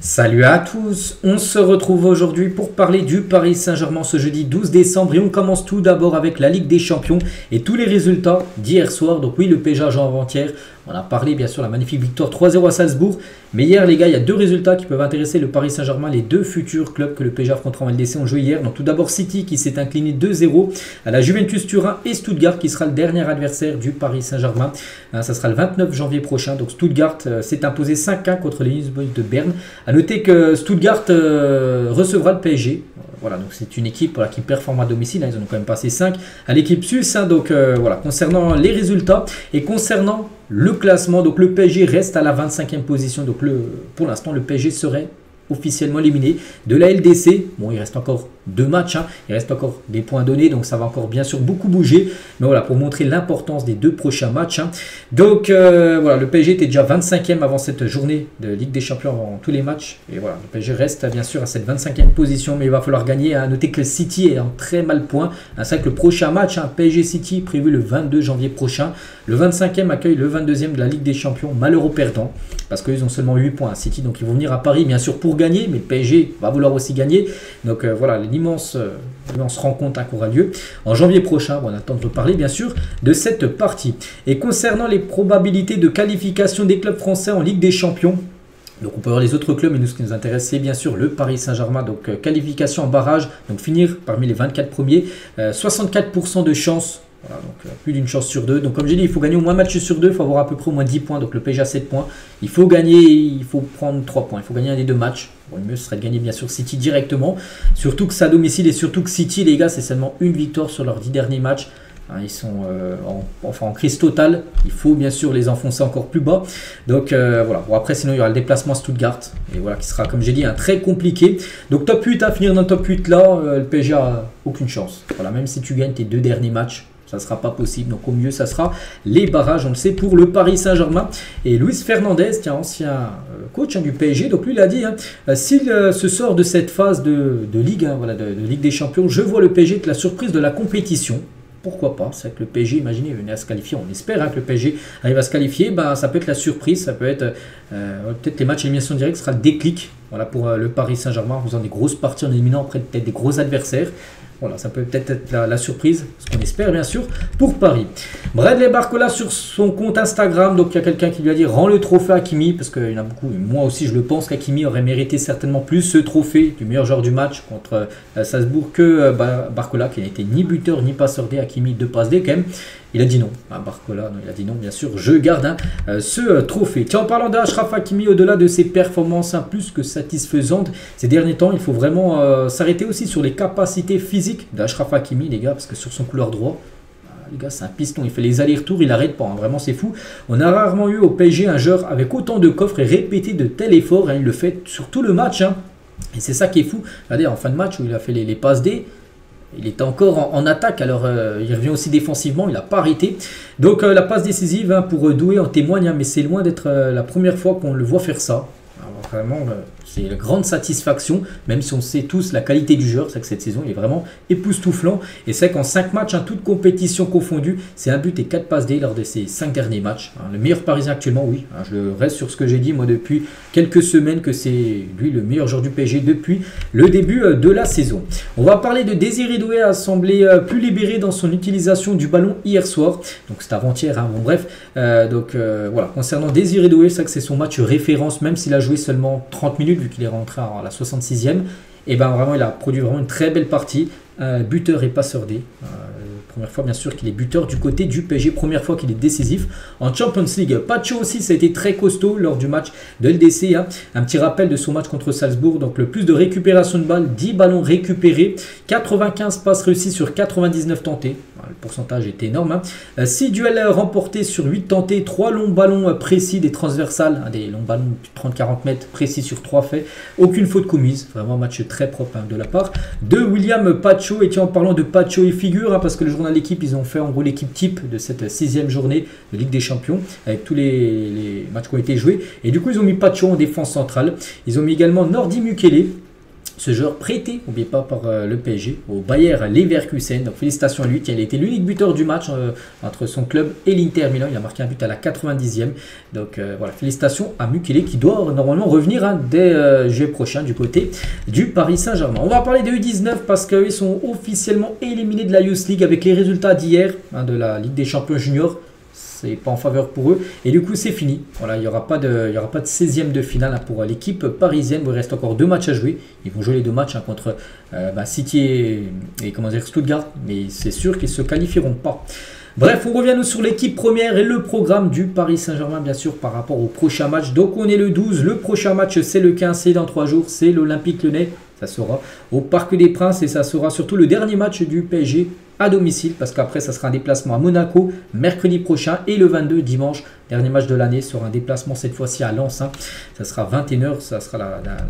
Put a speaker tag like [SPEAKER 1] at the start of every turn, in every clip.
[SPEAKER 1] Salut à tous, on se retrouve aujourd'hui pour parler du Paris Saint-Germain ce jeudi 12 décembre et on commence tout d'abord avec la Ligue des Champions et tous les résultats d'hier soir. Donc oui, le PSG a joué avant-hier, on a parlé bien sûr de la magnifique victoire 3-0 à Salzbourg, mais hier les gars, il y a deux résultats qui peuvent intéresser le Paris Saint-Germain, les deux futurs clubs que le PSG affrontera en LDC ont joué hier. Donc tout d'abord City qui s'est incliné 2-0 à la Juventus Turin et Stuttgart qui sera le dernier adversaire du Paris Saint-Germain. Ça sera le 29 janvier prochain, donc Stuttgart s'est imposé 5-1 contre les Lions de Berne. A noter que Stuttgart recevra le PSG. Voilà, donc c'est une équipe qui performe à domicile. Ils en ont quand même passé 5 à l'équipe suisse. Donc voilà, concernant les résultats et concernant le classement, donc le PSG reste à la 25e position. Donc pour l'instant, le PSG serait officiellement éliminé de la LDC. Bon, il reste encore 2 matchs, il reste encore des points donnés, donc ça va encore bien sûr beaucoup bouger. Mais voilà, pour montrer l'importance des 2 prochains matchs. Donc voilà, le PSG était déjà 25e avant cette journée de Ligue des Champions, avant tous les matchs. Et voilà, le PSG reste bien sûr à cette 25e position, mais il va falloir gagner. Notez que le City est en très mal point. C'est vrai que le prochain match, PSG City, prévu le 22 janvier prochain. Le 25e accueille le 22e de la Ligue des Champions, malheureux perdant, parce qu'ils ont seulement 8 points à City, donc ils vont venir à Paris bien sûr pour gagner, mais le PSG va vouloir aussi gagner. Donc voilà, l'immense rencontre qui aura lieu en janvier prochain. On attend de reparler bien sûr de cette partie. Et concernant les probabilités de qualification des clubs français en Ligue des Champions, donc on peut voir les autres clubs, mais nous ce qui nous intéresse c'est bien sûr le Paris Saint-Germain, donc qualification en barrage, donc finir parmi les 24 premiers, 64% de chance. Voilà, donc plus d'une chance sur 2. Donc comme j'ai dit, il faut gagner au moins un match sur 2, il faut avoir à peu près au moins 10 points. Donc le PSG a 7 points. Il faut gagner, il faut prendre 3 points. Il faut gagner un des 2 matchs. Bon, le mieux ce serait de gagner bien sûr City directement. Surtout que c'est à domicile et surtout que City, les gars, c'est seulement une victoire sur leurs 10 derniers matchs. Ils sont en crise totale. Il faut bien sûr les enfoncer encore plus bas. Donc voilà. Bon, après, sinon, il y aura le déplacement à Stuttgart. Et voilà, qui sera, comme j'ai dit, très compliqué. Donc top 8, à finir dans le top 8 là, le PSG a aucune chance. Voilà, même si tu gagnes tes 2 derniers matchs, ça ne sera pas possible. Donc au mieux, ça sera les barrages, on le sait, pour le Paris Saint-Germain. Et Luis Fernandez, qui est ancien coach du PSG, donc lui, il a dit, s'il se sort de cette phase de Ligue, voilà, de Ligue des Champions, je vois le PSG être la surprise de la compétition. Pourquoi pas? C'est vrai que le PSG, imaginez, venait à se qualifier. On espère que le PSG arrive à se qualifier. Ça peut être la surprise. Ça peut être peut-être les matchs élimination directe sera le déclic, voilà, pour le Paris Saint-Germain en faisant des grosses parties, en éliminant après peut-être des gros adversaires. Voilà, ça peut peut-être être la surprise, ce qu'on espère bien sûr pour Paris. Bradley Barcola sur son compte Instagram, donc il y a quelqu'un qui lui a dit rends le trophée à Hakimi, parce qu'il y en a beaucoup, moi aussi je le pense qu'Hakimi aurait mérité certainement plus ce trophée du meilleur joueur du match contre Salzbourg que Barcola, qui n'était ni buteur ni passeur D. Hakimi 2 passes D quand même. Il a dit non, Barcola, non, il a dit non, bien sûr, je garde ce trophée. Tiens, en parlant d'Achraf Hakimi, au-delà de ses performances plus que satisfaisantes ces derniers temps, il faut vraiment s'arrêter aussi sur les capacités physiques d'Achraf Hakimi, les gars, parce que sur son couloir droit, les gars, c'est un piston, il fait les allers-retours, il n'arrête pas, vraiment c'est fou. On a rarement eu au PSG un joueur avec autant de coffres et répété de tels efforts, il le fait sur tout le match, et c'est ça qui est fou. Regardez, en fin de match où il a fait les passes D, il était encore en attaque, alors il revient aussi défensivement, il n'a pas arrêté. Donc la passe décisive pour Doué en témoigne, mais c'est loin d'être la première fois qu'on le voit faire ça. Alors, vraiment, c'est une grande satisfaction, même si on sait tous la qualité du joueur. C'est que cette saison, il est vraiment époustouflant. Et c'est qu'en 5 matchs, toutes compétitions confondues, c'est un but et 4 passes D lors de ces 5 derniers matchs. Le meilleur Parisien actuellement, oui. Je reste sur ce que j'ai dit, moi, depuis quelques semaines, que c'est lui le meilleur joueur du PSG depuis le début de la saison. On va parler de Désiré Doué, a semblé plus libéré dans son utilisation du ballon hier soir. Donc c'est avant-hier, bon bref. Voilà, concernant Désiré Doué, c'est vrai que c'est son match référence, même s'il a joué seulement 30 minutes, vu qu'il est rentré à la 66e, et vraiment il a produit vraiment une très belle partie, buteur et passeur D. Première fois bien sûr qu'il est buteur du côté du PSG, première fois qu'il est décisif en Champions League. Pacho aussi, ça a été très costaud lors du match de LDC. Un petit rappel de son match contre Salzbourg, donc le plus de récupération de balles, 10 ballons récupérés, 95 passes réussies sur 99 tentés. Le pourcentage était énorme. 6 duels remportés sur 8 tentés, 3 longs ballons précis, des transversales, des longs ballons de 30-40 mètres précis sur 3 faits. Aucune faute commise, vraiment un match très propre de la part de William Pacho. Et tiens, en parlant de Pacho et figure, parce que le journal L'équipe, ils ont fait en gros l'équipe type de cette 6e journée de Ligue des Champions, avec tous les matchs qui ont été joués. Et du coup, ils ont mis Pacho en défense centrale. Ils ont mis également Nordi Mukele. Ce joueur prêté, n'oubliez pas, par le PSG, au Bayer Leverkusen. Donc félicitations à lui, il a été l'unique buteur du match entre son club et l'Inter Milan. Il a marqué un but à la 90e. Donc voilà, félicitations à Mukiele qui doit normalement revenir dès juillet prochain du côté du Paris Saint-Germain. On va parler des U19 parce qu'ils sont officiellement éliminés de la Youth League avec les résultats d'hier de la Ligue des Champions Juniors. C'est pas en faveur pour eux. Et du coup, c'est fini. Voilà, il n'y aura pas de 16e de finale pour l'équipe parisienne. Il reste encore 2 matchs à jouer. Ils vont jouer les 2 matchs contre City et comment dire, Stuttgart. Mais c'est sûr qu'ils ne se qualifieront pas. Bref, on revient nous sur l'équipe première et le programme du Paris Saint-Germain, bien sûr, par rapport au prochain match. Donc, on est le 12. Le prochain match, c'est le 15. C'est dans 3 jours. C'est l'Olympique Lyonnais. Ça sera au Parc des Princes et ça sera surtout le dernier match du PSG à domicile parce qu'après ça sera un déplacement à Monaco mercredi prochain et le 22 dimanche, dernier match de l'année, sera un déplacement cette fois-ci à Lens. Ça sera 21h, ça sera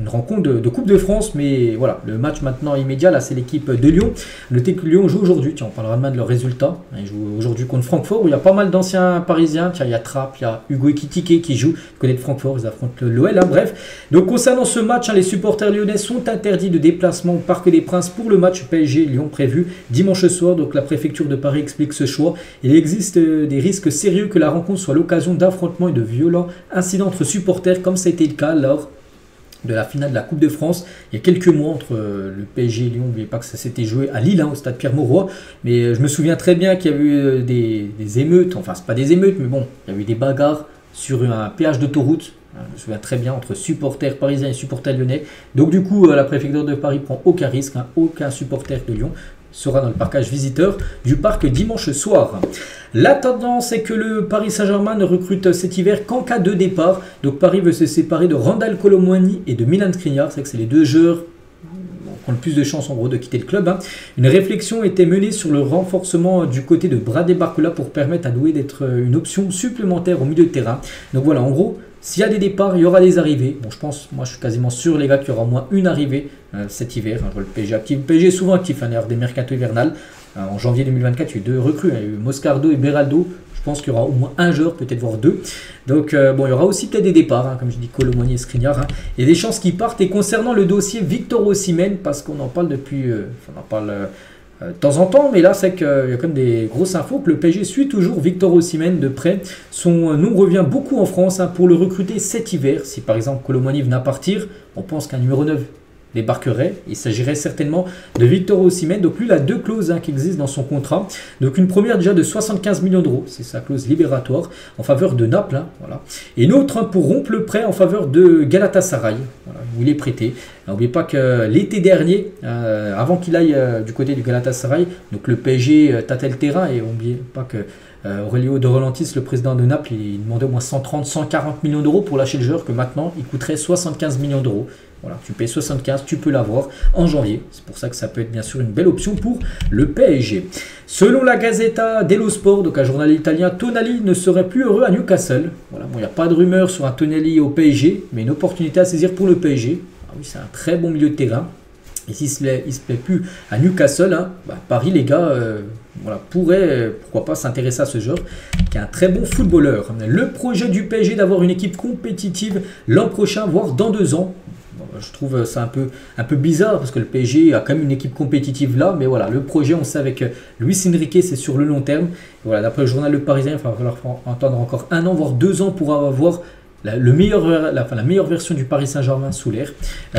[SPEAKER 1] une rencontre de Coupe de France, mais voilà, le match maintenant immédiat, là c'est l'équipe de Lyon. Le TEC Lyon joue aujourd'hui, tiens, on parlera demain de leurs résultats. Ils jouent aujourd'hui contre Francfort où il y a pas mal d'anciens parisiens, tiens, il y a Trapp, il y a Hugo Ekitike qui joue, connaît de Francfort, ils affrontent l'OL, bref. Donc concernant ce match, les supporters lyonnais sont interdits de déplacement au Parc des Princes pour le match PSG-Lyon prévu dimanche soir. Donc la préfecture de Paris explique ce choix. Il existe des risques sérieux que la rencontre soit l'occasion d'affrontements et de violents incidents entre supporters comme ça a été le cas lors de la finale de la Coupe de France il y a quelques mois entre le PSG et Lyon. N'oubliez pas que ça s'était joué à Lille au stade Pierre-Mauroy, mais je me souviens très bien qu'il y a eu des émeutes, enfin c'est pas des émeutes mais bon, il y a eu des bagarres sur un péage d'autoroute. Je me souviens très bien entre supporters parisiens et supporters lyonnais. Donc du coup la préfecture de Paris prend aucun risque, aucun supporter de Lyon sera dans le parcage visiteur du parc dimanche soir. La tendance est que le Paris Saint-Germain ne recrute cet hiver qu'en cas de départ. Donc Paris veut se séparer de Randal Kolo Muani et de Milan Skriniar. C'est que c'est les 2 joueurs qui ont le plus de chances en gros de quitter le club. Une réflexion était menée sur le renforcement du côté de Bradley Barcola pour permettre à Doué d'être une option supplémentaire au milieu de terrain. Donc voilà, en gros, s'il y a des départs, il y aura des arrivées. Bon, je pense, moi je suis quasiment sûr les gars qu'il y aura au moins une arrivée cet hiver. Je vois le PSG actif. Le PSG est souvent actif, d'ailleurs des mercato hivernales. En janvier 2024, il y a eu 2 recrues. Il y a eu Moscardo et Beraldo. Je pense qu'il y aura au moins un joueur, peut-être voire 2. Donc bon, il y aura aussi peut-être des départs, comme je dis, Kolo Muani et Skriniar. Il y a des chances qui partent. Et concernant le dossier Victor Osimhen, parce qu'on en parle depuis... on en parle... de temps en temps, mais là c'est qu'il y a quand même des grosses infos que le PSG suit toujours Victor Osimhen de près. Son nom revient beaucoup en France pour le recruter cet hiver. Si par exemple Kolo Muani venait à partir, on pense qu'un numéro 9 débarquerait. Il s'agirait certainement de Victor Osimhen. Donc lui, il a 2 clauses qui existent dans son contrat. Donc une première déjà de 75 millions d'euros, c'est sa clause libératoire en faveur de Naples. Voilà. Et une autre pour rompre le prêt en faveur de Galatasaray, voilà, où il est prêté. N'oubliez pas que l'été dernier, avant qu'il aille du côté du Galatasaray, donc le PSG tâtait le terrain et n'oubliez pas que Aurelio De Laurentiis, le président de Naples, il demandait au moins 130-140 millions d'euros pour lâcher le joueur, que maintenant il coûterait 75 millions d'euros. Voilà, tu payes 75, tu peux l'avoir en janvier. C'est pour ça que ça peut être bien sûr une belle option pour le PSG. Selon la Gazzetta dello Sport, donc un journal italien, Tonali ne serait plus heureux à Newcastle. Voilà, bon, il n'y a pas de rumeur sur un Tonali au PSG, mais une opportunité à saisir pour le PSG. Ah oui, c'est un très bon milieu de terrain. Et s'il ne se plaît plus à Newcastle, Paris, les gars, voilà, pourrait, pourquoi pas, s'intéresser à ce joueur qui est un très bon footballeur. Le projet du PSG d'avoir une équipe compétitive l'an prochain, voire dans 2 ans. Je trouve ça un peu bizarre parce que le PSG a quand même une équipe compétitive là, mais voilà, le projet, on sait avec Luis Enrique, c'est sur le long terme. Et voilà, d'après le journal Le Parisien, il va falloir attendre encore 1 an, voire 2 ans pour avoir la meilleure version du Paris Saint-Germain sous l'air,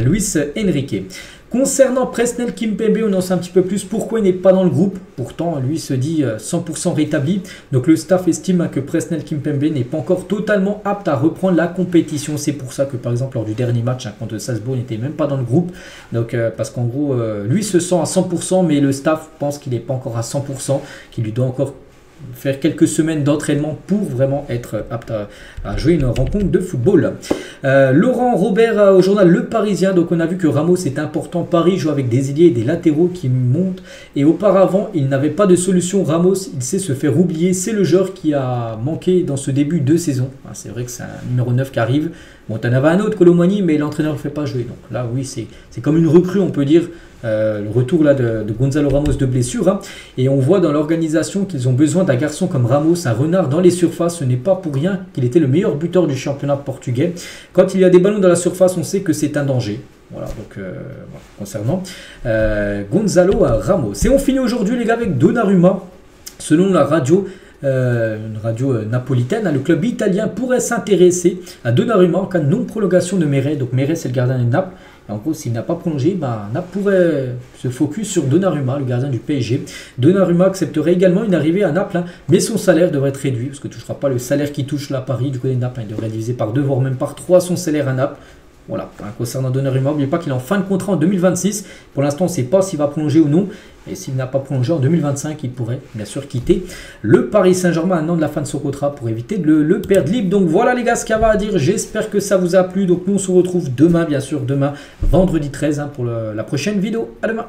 [SPEAKER 1] Luis Enrique. Concernant Presnel Kimpembe, on en sait un petit peu plus pourquoi il n'est pas dans le groupe. Pourtant, lui se dit 100% rétabli. Donc le staff estime que Presnel Kimpembe n'est pas encore totalement apte à reprendre la compétition. C'est pour ça que par exemple lors du dernier match contre Salzbourg, il n'était même pas dans le groupe. Donc parce qu'en gros, lui se sent à 100%, mais le staff pense qu'il n'est pas encore à 100%, qu'il lui doit encore faire quelques semaines d'entraînement pour vraiment être apte à jouer une rencontre de football. Laurent Robert au journal Le Parisien, donc on a vu que Ramos est important. Paris joue avec des ailiers et des latéraux qui montent et auparavant il n'avait pas de solution. Ramos, il sait se faire oublier, c'est le joueur qui a manqué dans ce début de saison. C'est vrai que c'est un numéro 9 qui arrive. Bon, tu en avais un autre, Kolo Muani, mais l'entraîneur ne le fait pas jouer. Donc là, oui, c'est comme une recrue, on peut dire. Le retour là de Gonzalo Ramos de blessure. Et on voit dans l'organisation qu'ils ont besoin d'un garçon comme Ramos, un renard dans les surfaces. Ce n'est pas pour rien qu'il était le meilleur buteur du championnat portugais. Quand il y a des ballons dans la surface, on sait que c'est un danger. Voilà, donc voilà, concernant Gonzalo Ramos. Et on finit aujourd'hui les gars avec Donnarumma. Selon la radio, une radio napolitaine, le club italien pourrait s'intéresser à Donnarumma en cas de non-prolongation de Meret. Donc Meret c'est le gardien de Naples. Et en gros, s'il n'a pas prolongé, Naples pourrait se focus sur Donnarumma, le gardien du PSG. Donnarumma accepterait également une arrivée à Naples, mais son salaire devrait être réduit, parce qu'il ne touchera pas le salaire qui touche là Paris du côté de Naples. Il devrait diviser par 2, voire même par 3 son salaire à Naples. Voilà, concernant Donnarumma, n'oubliez pas qu'il est en fin de contrat en 2026. Pour l'instant, on ne sait pas s'il va prolonger ou non. Et s'il n'a pas prolongé en 2025, il pourrait bien sûr quitter le Paris Saint-Germain un an de la fin de son contrat pour éviter de le perdre libre. Donc voilà les gars ce qu'il y avait à dire. J'espère que ça vous a plu. Donc nous on se retrouve demain, bien sûr, demain, vendredi 13 pour la prochaine vidéo. À demain.